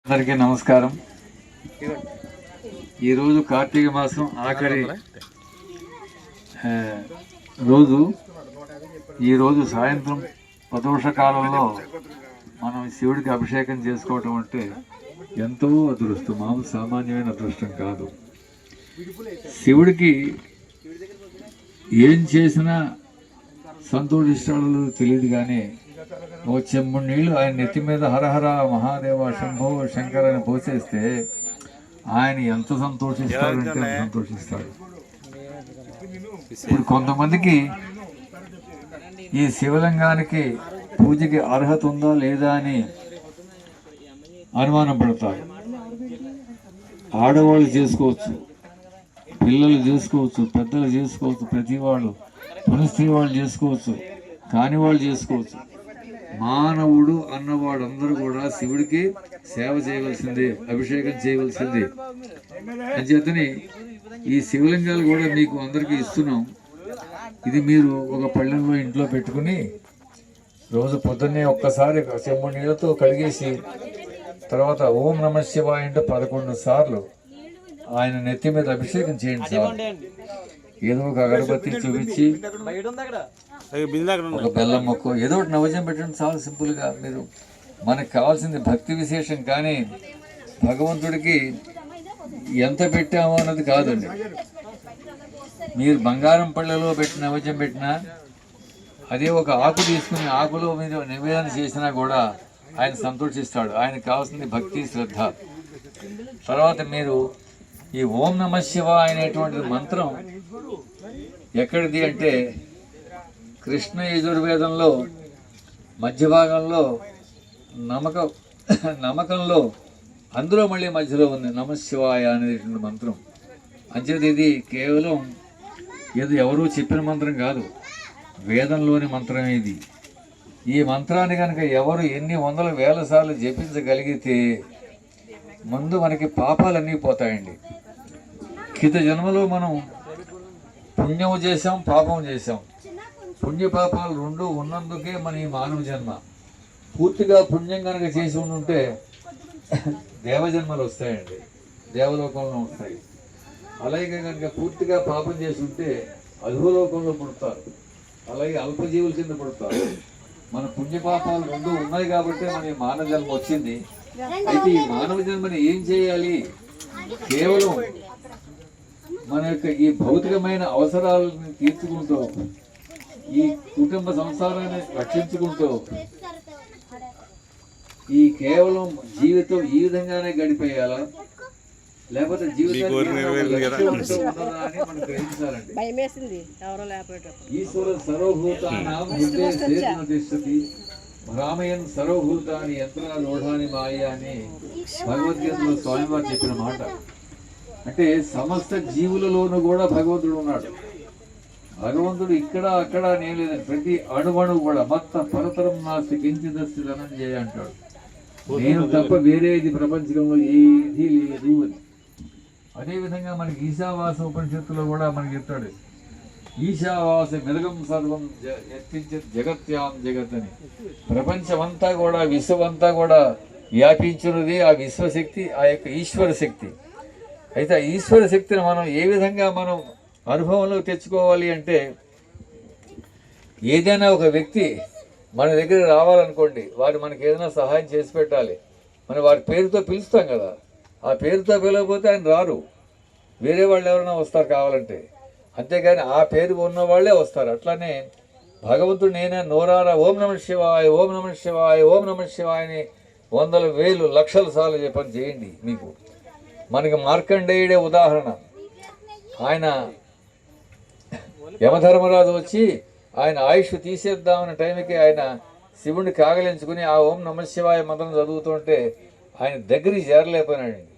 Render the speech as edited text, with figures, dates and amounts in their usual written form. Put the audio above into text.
అందరికీ నమస్కారం. ఈరోజు కార్తీక మాసం ఆఖరి రోజు. ఈరోజు సాయంత్రం ప్రదోష కాలంలో మనం శివుడికి అభిషేకం చేసుకోవటం అంటే ఎంతో అదృష్టం, మామూలు సామాన్యమైన అదృష్టం కాదు. శివుడికి ఏం చేసినా సంతోషిస్తాడో తెలియదు, కానీ ఓ చెంబుడు నీళ్లు ఆయన నెత్తి మీద హరహర మహాదేవ శంభో శంకర్ అని పోసేస్తే ఆయన ఎంత సంతోషిస్తాడంటే అంత సంతోషిస్తాడు. ఇప్పుడు కొంతమందికి ఈ శివలింగానికి పూజకి అర్హత ఉందా లేదా అని అనుమానం పడతారు. ఆడవాళ్ళు చేసుకోవచ్చు, పిల్లలు చేసుకోవచ్చు, పెద్దలు చేసుకోవచ్చు, ప్రతి వాళ్ళు పునస్త్రీ వాళ్ళు చేసుకోవచ్చు, కాని వాళ్ళు చేసుకోవచ్చు. మానవుడు అన్నవాడు అందరూ కూడా శివుడికి సేవ చేయవలసిందే, అభిషేకం చేయవలసిందే. అంచేతని ఈ శివలింగాలు కూడా మీకు అందరికీ ఇస్తున్నాం. ఇది మీరు ఒక పళ్ళెంలో ఇంట్లో పెట్టుకుని రోజు పొద్దున్నే ఒక్కసారి చెంబు నీళ్ళతో కడిగేసి తర్వాత ఓం నమః శివాయ అంటే 11 సార్లు ఆయన నెత్తి మీద అభిషేకం చేయండి సార్. ఏదో ఒక అగరబత్తి చూపించి ఒక బెల్లం మొక్క ఏదో ఒకటి నైవేద్యం పెట్టండి, చాలా సింపుల్గా. మీరు మనకు కావాల్సింది భక్తి విశేషం, కానీ భగవంతుడికి ఎంత పెట్టామో అన్నది కాదండి. మీరు బంగారం పళ్ళలో పెట్టిన నైవేద్యం పెట్టినా, అదే ఒక ఆకు తీసుకుని ఆకులో మీరు నివేదన చేసినా కూడా ఆయన సంతోషిస్తాడు. ఆయనకు కావాల్సింది భక్తి శ్రద్ధ. తర్వాత మీరు ఈ ఓం నమః శివాయ అనేటువంటి మంత్రం ఎక్కడిది అంటే కృష్ణ యజుర్వేదంలో మధ్య భాగంలో నమ్మకంలో అందులో మళ్ళీ మధ్యలో ఉంది నమః శివాయ అనేటువంటి మంత్రం. అంచేది ఇది కేవలం ఏదో ఎవరూ చెప్పిన మంత్రం కాదు, వేదంలోని మంత్రం ఇది. ఈ మంత్రాన్ని కనుక ఎవరు ఎన్ని వందల వేల సార్లు జపించగలిగితే ముందు మనకి పాపాలన్నీ పోతాయండి. కింద జన్మలో మనం పుణ్యం చేసాం, పాపం చేసాం. పుణ్య పాపాలు రెండు ఉన్నందుకే మన ఈ మానవ జన్మ. పూర్తిగా పుణ్యం కనుక చేసి ఉంటే దేవజన్మలు వస్తాయండి, దేవలోకంలో వస్తాయి. అలాగే కనుక పూర్తిగా పాపం చేసి ఉంటే అధోలోకంలో పుడతారు, అలాగే అల్పజీవుల కింద పుడతారు. మన పుణ్యపాపాలు రెండు ఉన్నాయి కాబట్టి మన ఈ మానవ జన్మ వచ్చింది. అయితే ఈ మానవ జన్మని ఏం చేయాలి? కేవలం మన యొక్క ఈ భౌతికమైన అవసరాలను తీర్చుకుంటూ, ఈ కుటుంబ సంసారాన్ని రక్షించుకుంటూ, ఈ కేవలం జీవితం ఈ విధంగానే గడిపేయాలా, లేకపోతే జీవితాన్ని ఉన్నదా అని మనం గ్రహించాలండి. ఈశ్వర సర్వభూతానాం హృదయ తిష్టతి భ్రామయన్ సర్వభూతాన్ని యంత్రాలోఢాని మాయ అని భగవద్గీతలో స్వామివారు చెప్పిన మాట. అంటే సమస్త జీవులలోనూ కూడా భగవంతుడు ఉన్నాడు. భగవంతుడు ఇక్కడ అక్కడ నేను లేదని ప్రతి అణువణువు కూడా మొత్తం పరతరం నాస్తి కించిదస్తి ధనంజయ అంటాడు. నేను తప్ప వేరేది ప్రపంచంలో ఏది లేదు అని. అదేవిధంగా మనకి ఈశావాస ఉపనిషత్తులో కూడా మనకి చెప్తాడు, ఈశావాస మిరగం సర్వం ఎత్తించే జగత్యాం జగత్ అని. ప్రపంచమంతా కూడా విశ్వమంతా కూడా వ్యాపించున్నది ఆ విశ్వశక్తి, ఆ యొక్క ఈశ్వర శక్తి. అయితే ఆ ఈశ్వర శక్తిని మనం ఏ విధంగా మనం అనుభవంలో తెచ్చుకోవాలి అంటే, ఏదైనా ఒక వ్యక్తి మన దగ్గర రావాలనుకోండి, వారు మనకి ఏదైనా సహాయం చేసి పెట్టాలి. మనం వారి పేరుతో పిలుస్తాం కదా, ఆ పేరుతో పిలవకపోతే ఆయన రారు. వేరే వాళ్ళు ఎవరైనా వస్తారు కావాలంటే, అంతేగాని ఆ పేరు ఉన్న వాళ్ళే వస్తారు. అట్లానే భగవంతుడు నేనే నోరారా ఓం నమః శివాయ ఓం నమః శివాయ ఓం నమః శివాయ అని వందల వేలు లక్షల సార్లు చెప్పని చేయండి. మీకు మనకి మార్కండేయుడే ఉదాహరణ. ఆయన యమధర్మరాజు వచ్చి ఆయన ఆయుష్ తీసేద్దామన్న టైంకి ఆయన శివుడిని కాగలించుకుని ఆ ఓం నమః శివాయ మంత్రం చదువుతుంటే ఆయన దగ్గరికి చేరలేకపోయినాడండి.